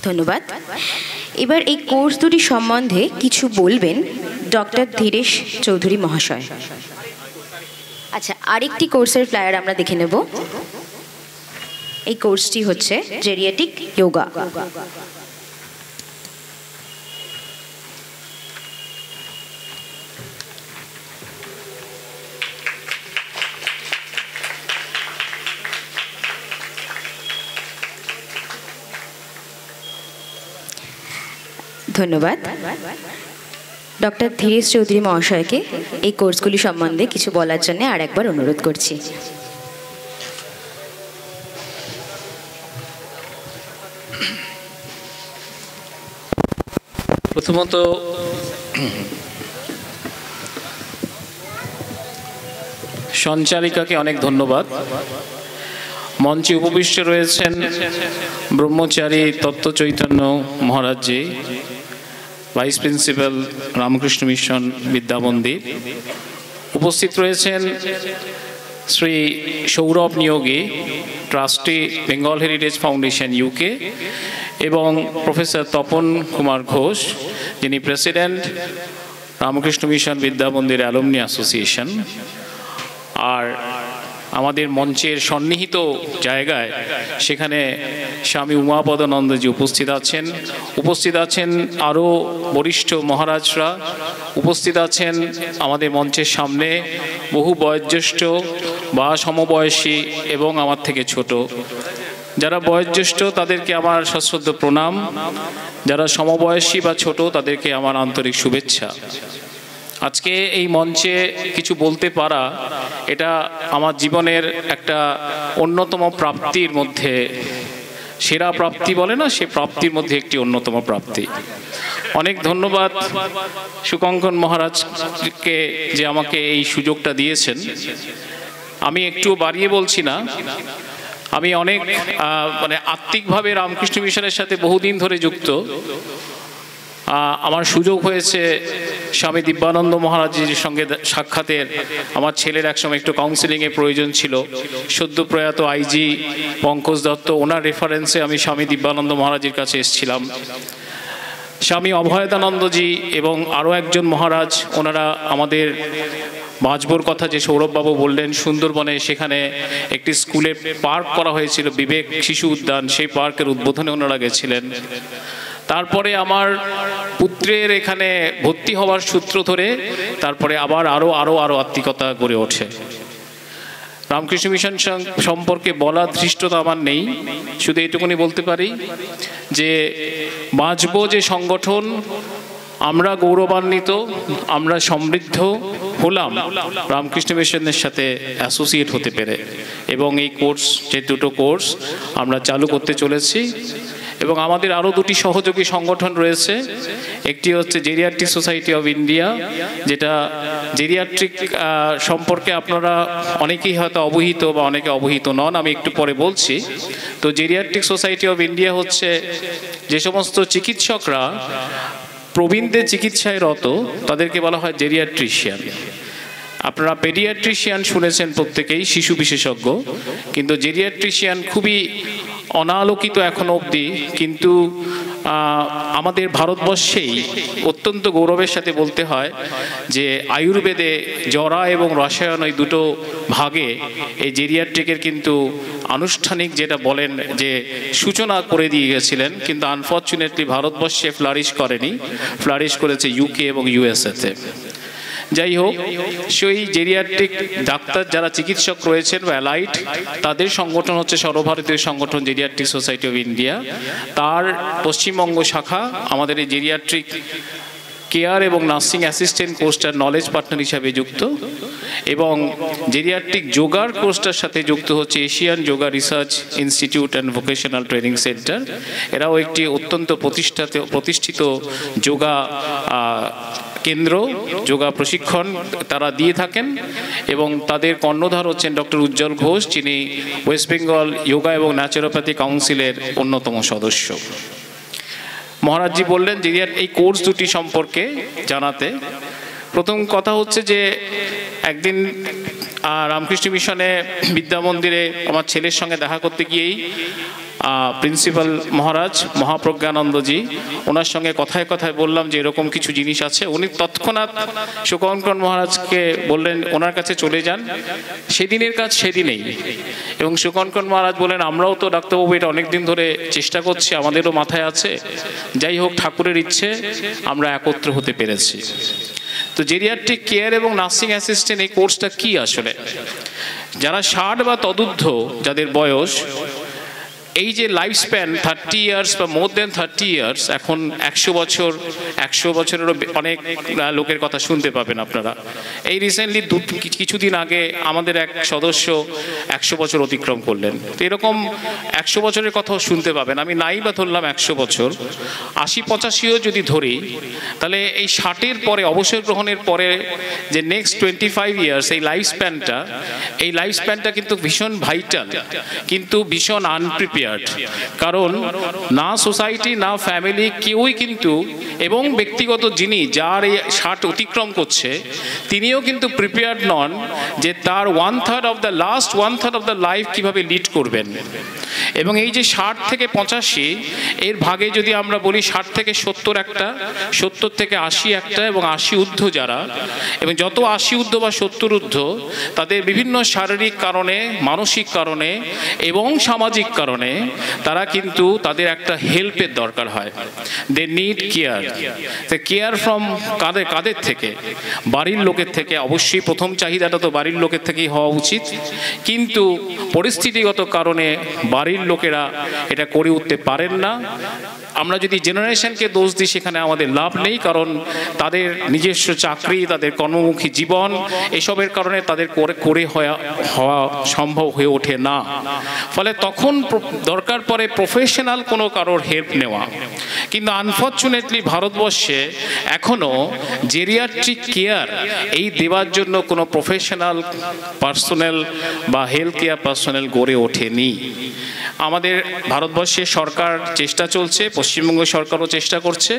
ধন্যবাদ। এবার এই কোর্স দুটি সম্বন্ধে কিছু বলবেন ডক্টর ধীরেশ চৌধুরী মহাশয়। আচ্ছা, আরেকটি কোর্সের ফ্লায়ার আমরা দেখে নেব। এই কোর্সটি হচ্ছে জেরিয়াট্রিক যোগা। ধন্যবাদ। ডক্টর ধীরেশ চৌধুরী মহাশয়কে এই কোর্সগুলি সম্বন্ধে কিছু বলার জন্য আর একবার অনুরোধ করছি। প্রথমত সঞ্চালিকাকে অনেক ধন্যবাদ। মঞ্চে উপবিষ্ট রয়েছেন Brahmachari Tattva Chaitanya Maharajji, vice principal Ramakrishna Mission Vidya Mandir. উপস্থিত রয়েছেন Shri Sourav Niyogi, trustee Bengal Heritage Foundation UK, এবং প্রফেসর তপন কুমার ঘোষ, যিনি প্রেসিডেন্ট রামকৃষ্ণ মিশন বিদ্যা মন্দির অ্যালুমনি অ্যাসোসিয়েশন। আর আমাদের মঞ্চের সন্নিহিত জায়গায় সেখানে স্বামী উমাপদানন্দজি উপস্থিত আছেন আরও বরিষ্ঠ মহারাজরা, উপস্থিত আছেন আমাদের মঞ্চের সামনে বহু বয়োজ্যেষ্ঠ বা সমবয়সী এবং আমার থেকে ছোট। যারা বয়োজ্যেষ্ঠ তাদেরকে আমার সশ্রদ্ধ প্রণাম, যারা সমবয়সী বা ছোট তাদেরকে আমার আন্তরিক শুভেচ্ছা। আজকে এই মঞ্চে কিছু বলতে পারা এটা আমার জীবনের একটা অন্যতম প্রাপ্তির মধ্যে, সেরা প্রাপ্তি বলে না, সে প্রাপ্তির মধ্যে একটি অন্যতম প্রাপ্তি। অনেক ধন্যবাদ সুকঙ্কন মহারাজকে যে আমাকে এই সুযোগটা দিয়েছেন। আমি একটু বাড়িয়ে বলছি না, আমি অনেক আত্মিকভাবে রামকৃষ্ণ মিশনের সাথে বহুদিন ধরে যুক্ত। আমার সুযোগ হয়েছে স্বামী দিব্যানন্দ মহারাজজির সঙ্গে সাক্ষাতের। আমার ছেলের একসময় একটু কাউন্সিলিংয়ের প্রয়োজন ছিল। সদ্য প্রয়াত আইজি পঙ্কজ দত্ত, ওনার রেফারেন্সে আমি স্বামী দিব্যানন্দ মহারাজের কাছে এসেছিলাম। স্বামী অভয়দানন্দজি এবং আরও একজন মহারাজ, ওনারা আমাদের বাঁচবোর কথা যে সৌরভবাবু বললেন, সুন্দরবনে সেখানে একটি স্কুলে পার্ক করা হয়েছিল, বিবেক শিশু উদ্যান, সেই পার্কের উদ্বোধনে ওনারা গেছিলেন। তারপরে আমার পুত্রের এখানে ভর্তি হওয়ার সূত্র ধরে তারপরে আবার আরও আত্মিকতা গড়ে ওঠে। রামকৃষ্ণ মিশন সম্পর্কে বলার ধৃষ্টতা আমার নেই, শুধু এটুকুনি বলতে পারি যে বাঁচবো যে সংগঠন, আমরা গৌরবান্বিত, আমরা সমৃদ্ধ হলাম রামকৃষ্ণ মিশনের সাথে অ্যাসোসিয়েট হতে পেরে। এবং এই কোর্স, যে দুটো কোর্স আমরা চালু করতে চলেছি, এবং আমাদের আরও দুটি সহযোগী সংগঠন রয়েছে। একটি হচ্ছে জেরিয়াট্রিক সোসাইটি অফ ইন্ডিয়া, যেটা জেরিয়াট্রিক সম্পর্কে আপনারা অনেকেই হয়তো অবহিত বা অনেকে অবহিত নন, আমি একটু পরে বলছি। তো জেরিয়াট্রিক সোসাইটি অফ ইন্ডিয়া হচ্ছে যে সমস্ত চিকিৎসকরা প্রবীণদের চিকিৎসায় রত, তাদেরকে বলা হয় জেরিয়াট্রিশিয়ান। আপনারা পেডিয়াট্রিশিয়ান শুনেছেন প্রত্যেকেই, শিশু বিশেষজ্ঞ, কিন্তু জেরিয়াট্রিশিয়ান খুবই অনালোকিত এখনো অবধি। কিন্তু আমাদের ভারতবর্ষেই অত্যন্ত গৌরবের সাথে বলতে হয় যে আয়ুর্বেদে জরা এবং রসায়ন, ওই দুটো ভাগে এই জেরিয়াট্রিকের কিন্তু আনুষ্ঠানিক যেটা বলেন যে সূচনা করে দিয়ে গেছিলেন, কিন্তু আনফর্চুনেটলি ভারতবর্ষে ফ্লারিশ করেনি, ফ্লারিশ করেছে ইউকে এবং ইউএসএতে। যাই হোক, সেই জেরিয়াট্রিক ডাক্তার যারা চিকিৎসক রয়েছেন বা অ্যালাইড, তাদের সংগঠন হচ্ছে সর্বভারতীয় সংগঠন জেরিয়াট্রিক সোসাইটি অফ ইন্ডিয়া। তার পশ্চিমবঙ্গ শাখা আমাদের এই জেরিয়াট্রিক কেয়ার এবং নার্সিং অ্যাসিস্ট্যান্ট কোর্সটার নলেজ পার্টনার হিসাবে যুক্ত, এবং জেরিয়াট্রিক যোগার কোর্সটার সাথে যুক্ত হচ্ছে Asian yoga research institute and vocational training centre. এরাও একটি অত্যন্ত প্রতিষ্ঠিত যোগা কেন্দ্র, যোগা প্রশিক্ষণ তারা দিয়ে থাকেন, এবং তাদের কর্ণধার হচ্ছেন ডক্টর উজ্জ্বল ঘোষ, যিনি ওয়েস্ট বেঙ্গল যোগা এবং ন্যাচুরোপ্যাথি কাউন্সিলের অন্যতম সদস্য। মহারাজজি বললেন যে এই কোর্স দুটি সম্পর্কে জানাতে। প্রথম কথা হচ্ছে যে একদিন রামকৃষ্ণ মিশনে বিদ্যা মন্দিরে আমার ছেলের সঙ্গে দেখা করতে গিয়েই প্রিন্সিপাল মহারাজ মহাপ্রজ্ঞানন্দজি, ওনার সঙ্গে কথায় কথায় বললাম যে এরকম কিছু জিনিস আছে। উনি তৎক্ষণাৎ সুকঙ্কন মহারাজকে বললেন ওনার কাছে চলে যান, সেদিনের কাজ সেদিনেই। এবং সুকঙ্কন মহারাজ বলেন আমরাও তো ডাক্তারবাবু এটা অনেকদিন ধরে চেষ্টা করছি, আমাদেরও মাথায় আছে, যাই হোক ঠাকুরের ইচ্ছে আমরা একত্র হতে পেরেছি। তো জেরিয়াট্রিক কেয়ার এবং নার্সিং অ্যাসিস্ট্যান্ট এই কোর্সটা কি আসলে? যারা 60 বা তদূর্ধ্ব যাদের বয়স, এই যে লাইফ স্প্যান 30 ইয়ার্স বা মোর দেন 30 ইয়ার্স, এখন 100 বছর, 100 বছরেরও অনেক লোকের কথা শুনতে পাবেন আপনারা। এই রিসেন্টলি কিছুদিন আগে আমাদের এক সদস্য 100 বছর অতিক্রম করলেন। তো এরকম 100 বছরের কথাও শুনতে পাবেন। আমি নাই বা ধরলাম 100 বছর, 80-85ও যদি ধরি, তাহলে এই 60-এর পরে, অবসর গ্রহণের পরে যে নেক্সট 25 ইয়ার্স এই লাইফ স্প্যানটা কিন্তু ভীষণ ভাইটাল, কিন্তু ভীষণ আনপ্রিপেয়ার্ড। কারণ না সোসাইটি না ফ্যামিলি কেউই কিন্তু, এবং ব্যক্তিগত যিনি যার এই 60 অতিক্রম করছে তিনিও কিন্তু প্রিপেয়ার্ড নন যে তার 1/3 of the last 1/3 of the life কিভাবে লিড করবেন। এবং এই যে 60 থেকে 85 এর ভাগে যদি আমরা বলি 60 থেকে 70 একটা, 70 থেকে 80 একটা, এবং 80 ঊর্ধ্ব যারা, এবং যত 80 ঊর্ধ্ব বা 70 ঊর্ধ্ব তাদের বিভিন্ন শারীরিক কারণে, মানসিক কারণে এবং সামাজিক কারণে তারা কিন্তু তাদের একটা হেল্পের দরকার হয়। They need care. Care from কাদের থেকে? বাড়ির লোকের থেকে। অবশ্যই প্রথম চাহিদাটা তো বাড়ির লোকের থেকেই হওয়া উচিত, কিন্তু পরিস্থিতিগত কারণে বাড়ির লোকেরা এটা করে উঠতে পারেন না। আমরা যদি জেনারেশনকে দোষ দিই সেখানে আমাদের লাভ নেই, কারণ তাদের নিজস্ব চাকরি, তাদের কর্মমুখী জীবন, এসবের কারণে তাদের করে হওয়া সম্ভব হয়ে ওঠে না। ফলে তখন দরকার পড়ে প্রফেশনাল কোনো কারোর হেল্প নেওয়া। কিন্তু আনফর্চুনেটলি ভারতবর্ষে এখনও জেরিয়াট্রিক কেয়ার এই দেওয়ার জন্য কোনো প্রফেশনাল পার্সোনাল বা হেলথ কেয়ার পার্সোনাল গড়ে ওঠেনি। আমাদের ভারতবর্ষের সরকার চেষ্টা চলছে, পশ্চিমবঙ্গ সরকারও চেষ্টা করছে,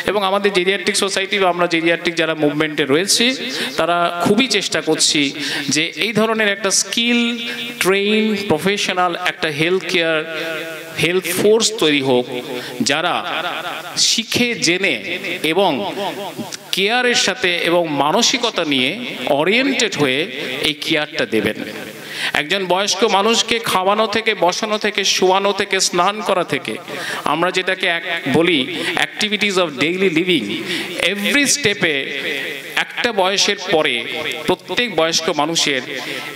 এবং আমাদের জেরিয়াট্রিক সোসাইটি বা আমরা জেরিয়াট্রিক যারা মুভমেন্টে রয়েছি তারা খুবই চেষ্টা করছি যে এই ধরনের একটা স্কিল ট্রেইন প্রফেশনাল একটা হেলথ ফোর্স তৈরি হোক, যারা শিখে জেনে এবং কেয়ারের সাথে এবং মানসিকতা নিয়ে ওরিয়েন্টেড হয়ে এই কেয়ারটা দেবেন। একজন বয়স্ক মানুষকে খাওয়ানো থেকে, বসানো থেকে, শোয়ানো থেকে, স্নান করা থেকে, আমরা যেটাকে বলি activities of daily living, every স্টেপে একটা বয়সের পরে প্রত্যেক বয়স্ক মানুষের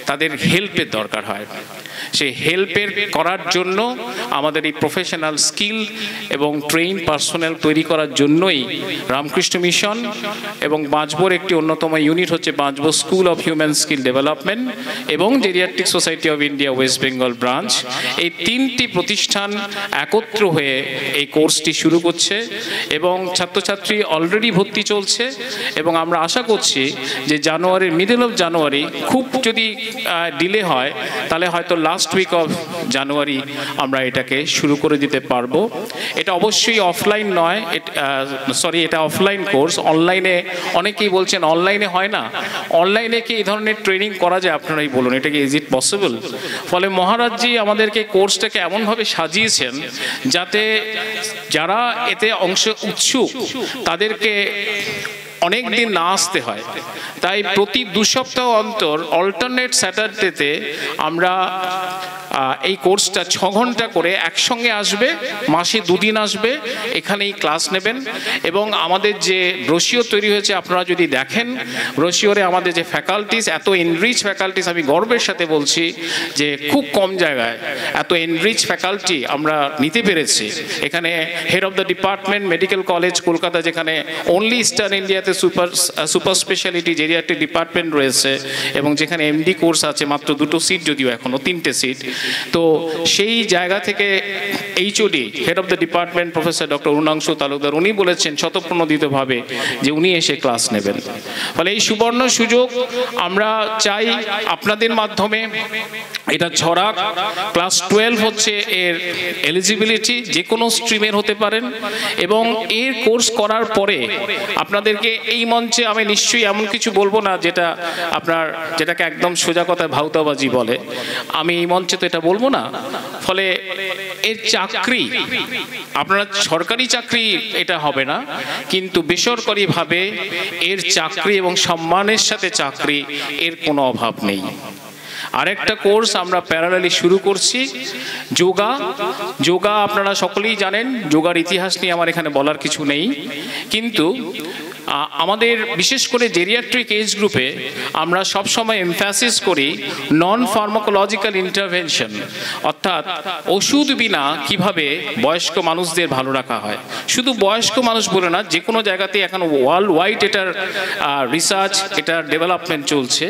তাদের হেল্পের দরকার হয়। সেই হেল্পের করার জন্য আমাদের এই প্রফেশনাল স্কিল এবং ট্রেইন পার্সোনাল তৈরি করার জন্যই রামকৃষ্ণ মিশন এবং বাঁচবোর একটি অন্যতম ইউনিট হচ্ছে Banchbo school of human skill development এবং geriatric society of India West Bengal branch, এই তিনটি প্রতিষ্ঠান একত্র হয়ে এই কোর্সটি শুরু করছে এবং ছাত্রছাত্রী অলরেডি ভর্তি চলছে। এবং আমরা আশা করছি যে মিডল অফ জানুয়ারি, খুব যদি ডিলে হয় তাহলে হয়তো লাস্ট উইক অফ জানুয়ারি আমরা এটাকে শুরু করে দিতে পারবো। এটা অবশ্যই অফলাইন নয়, এটা অফলাইন কোর্স। অনলাইনে অনেকেই বলছেন অনলাইনে হয় না, অনলাইনে কি এই ধরনের ট্রেনিং করা যায়? আপনারাই বলুন, এটা কি ইজ ইট পসিবল? ফলে মহারাজজি আমাদেরকে কোর্সটাকে এমনভাবে সাজিয়েছেন যাতে যারা এতে অংশ উৎসুক তাদেরকে অনেক দিন না আসতে হয়। তাই প্রতি 2 সপ্তাহ অন্তর অল্টারনেট স্যাটারডেতে আমরা এই কোর্সটা 6 ঘন্টা করে একসঙ্গে আসবে, মাসে 2 দিন আসবে, এখানেই ক্লাস নেবেন। এবং আমাদের যে ব্রোশিওর তৈরি হয়েছে আপনারা যদি দেখেন, ব্রোশিওরে আমাদের যে ফ্যাকাল্টিস, এত এনরিচ ফ্যাকাল্টিস, আমি গর্বের সাথে বলছি যে খুব কম জায়গায় এত এনরিচ ফ্যাকাল্টি আমরা নিতে পেরেছি। এখানে head of the department medical college Kolkata, যেখানে অনলি ইস্টার্ন ইন্ডিয়াতে সুপার স্পেশালিটি জেরিয়াট্রিক ডিপার্টমেন্ট রয়েছে, এবং যেখানে এমডি কোর্স আছে মাত্র 2টো সিট, যদিও এখনো 3টে সিট। তো সেই জায়গা থেকে HOD head of the department professor doctor Arunanshu Talukdar, উনি বলেছেন স্বতঃপ্রণোদিতভাবে যে উনি এসে ক্লাস নেবেন। ফলে এই সুবর্ণ সুযোগ আমরা চাই আপনাদের মাধ্যমে এটা ছড়াক। ক্লাস 12 হচ্ছে এর এলিজিবিলিটি, যে কোনো স্ট্রিমের হতে পারেন, এবং এর কোর্স করার পরে আপনাদেরকে এই মঞ্চে আমি নিশ্চয়ই এমন কিছু বলবো না যেটাকে একদম সোজা কথায় ভাউতাবাজি বলে, আমি এই মঞ্চে তো এটা বলবো না। ফলে এর চাকরি, আপনারা সরকারি চাকরি এটা হবে না, কিন্তু বেসরকারিভাবে এর চাকরি এবং সম্মানের সাথে চাকরি, এর কোনো অভাব নেই। আরেকটা কোর্স আমরা প্যারালালি শুরু করছি, যোগা। যোগা আপনারা সকলেই জানেন, যোগার ইতিহাস নিয়ে আমার এখানে বলার কিছু নেই, কিন্তু আমাদের বিশেষ করে জেরিয়াট্রিক এজ গ্রুপে আমরা সবসময় এমফ্যাসিস করি নন ফার্মাকোলজিক্যাল ইন্টারভেনশন, অর্থাৎ ওষুধ বিনা কিভাবে বয়স্ক মানুষদের ভালো রাখা হয়। শুধু বয়স্ক মানুষ বলে না, যে কোনো জায়গাতে এখন ওয়ার্ল্ড ওয়াইড এটার রিসার্চ, এটার ডেভেলপমেন্ট চলছে,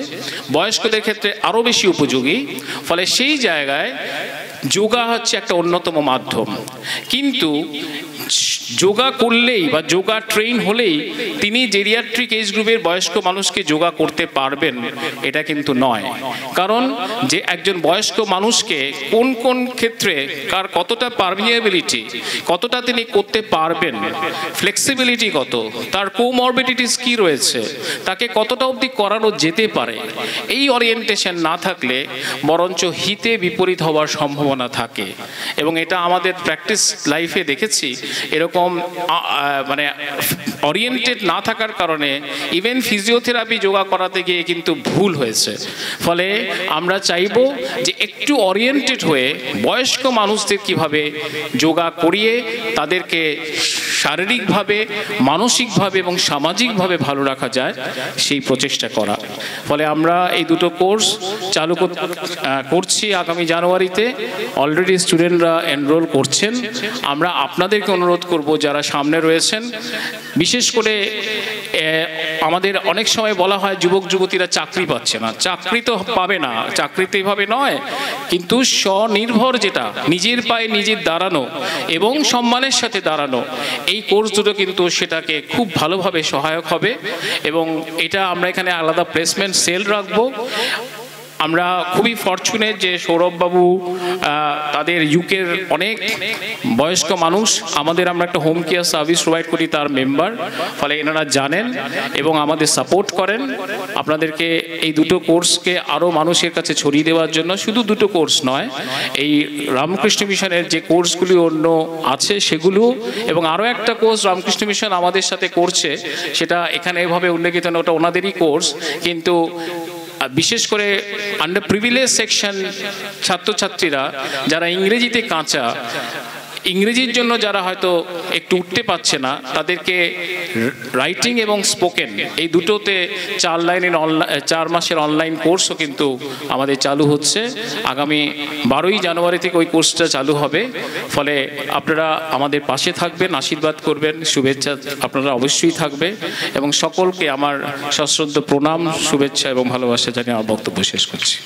বয়স্কদের ক্ষেত্রে আরও বেশি উপযোগী। ফলে সেই জায়গায় যোগা হচ্ছে একটা অন্যতম মাধ্যম। কিন্তু যোগা করলেই বা যোগা ট্রেন হলেই তিনি জেরিয়াট্রিক এজ গ্রুপের বয়স্ক মানুষকে যোগা করতে পারবেন, এটা কিন্তু নয়। কারণ যে একজন বয়স্ক মানুষকে কোন কোন ক্ষেত্রে কার কতটা পারমিয়েবিলিটি, কতটা তিনি করতে পারবেন, ফ্লেক্সিবিলিটি কত, তার কোমরবিডিটিস কি রয়েছে, তাকে কতটা অবধি করানো যেতে পারে, এই ওরিয়েন্টেশন না থাকলে বরঞ্চ হিতে বিপরীত হওয়ার সম্ভাবনা থাকে। এবং এটা আমাদের প্র্যাকটিস লাইফে দেখেছি, এরকম মানে ওরিয়েন্টেড না থাকার কারণে ইভেন ফিজিওথেরাপি যোগা করাতে গিয়ে কিন্তু ভুল হয়েছে। ফলে আমরা চাইবো যে একটু ওরিয়েন্টেড হয়ে বয়স্ক মানুষদের কিভাবে যোগা করিয়ে তাদেরকে শারীরিকভাবে, মানসিকভাবে এবং সামাজিকভাবে ভালো রাখা যায়, সেই প্রচেষ্টা করা। ফলে আমরা এই দুটো কোর্স চালু করছি আগামী জানুয়ারিতে। অলরেডি স্টুডেন্টরা এনরোল করছেন। আমরা আপনাদেরকে অনুরোধ করব, যারা সামনে রয়েছেন, বিশেষ করে আমাদের অনেক সময় বলা হয় যুবক যুবতীরা চাকরি পাচ্ছে না। চাকরি তো পাবে না, চাকরিতে এভাবে নয়, কিন্তু স্বনির্ভর, যেটা নিজের পায়ে নিজের দাঁড়ানো এবং সম্মানের সাথে দাঁড়ানো, এই কোর্স দুটো কিন্তু সেটাকে খুব ভালোভাবে সহায়ক হবে। এবং এটা আমরা এখানে আলাদা প্লেসমেন্ট সেল রাখবো। আমরা খুবই ফরচুনেট যে সৌরভবাবু তাদের ইউকের অনেক বয়স্ক মানুষ, আমরা একটা হোম কেয়ার সার্ভিস প্রোভাইড করি, তার মেম্বার। ফলে এনারা জানেন এবং আমাদের সাপোর্ট করেন। আপনাদেরকে এই দুটো কোর্সকে আরও মানুষের কাছে ছড়িয়ে দেওয়ার জন্য, শুধু দুটো কোর্স নয়, এই রামকৃষ্ণ মিশনের যে কোর্সগুলি অন্য আছে সেগুলো, এবং আরও একটা কোর্স রামকৃষ্ণ মিশন আমাদের সাথে করছে, সেটা এখানে এভাবে উল্লেখিত না, ওটা ওনাদেরই কোর্স, কিন্তু বিশেষ করে আন্ডার প্রিভিলেজ সেকশন ছাত্রছাত্রীরা যারা ইংরেজিতে কাঁচা, ইংরেজির জন্য যারা হয়তো একটু উঠতে পারছে না, তাদেরকে রাইটিং এবং স্পোকেন এই দুটোতে 4 মাসের অনলাইন কোর্সও কিন্তু আমাদের চালু হচ্ছে। আগামী 12ই জানুয়ারি থেকে ওই কোর্সটা চালু হবে। ফলে আপনারা আমাদের পাশে থাকবেন, আশীর্বাদ করবেন, শুভেচ্ছা আপনারা অবশ্যই থাকবে। এবং সকলকে আমার সশ্রদ্ধ প্রণাম, শুভেচ্ছা এবং ভালোবাসা জানিয়ে আমার বক্তব্য শেষ করছি।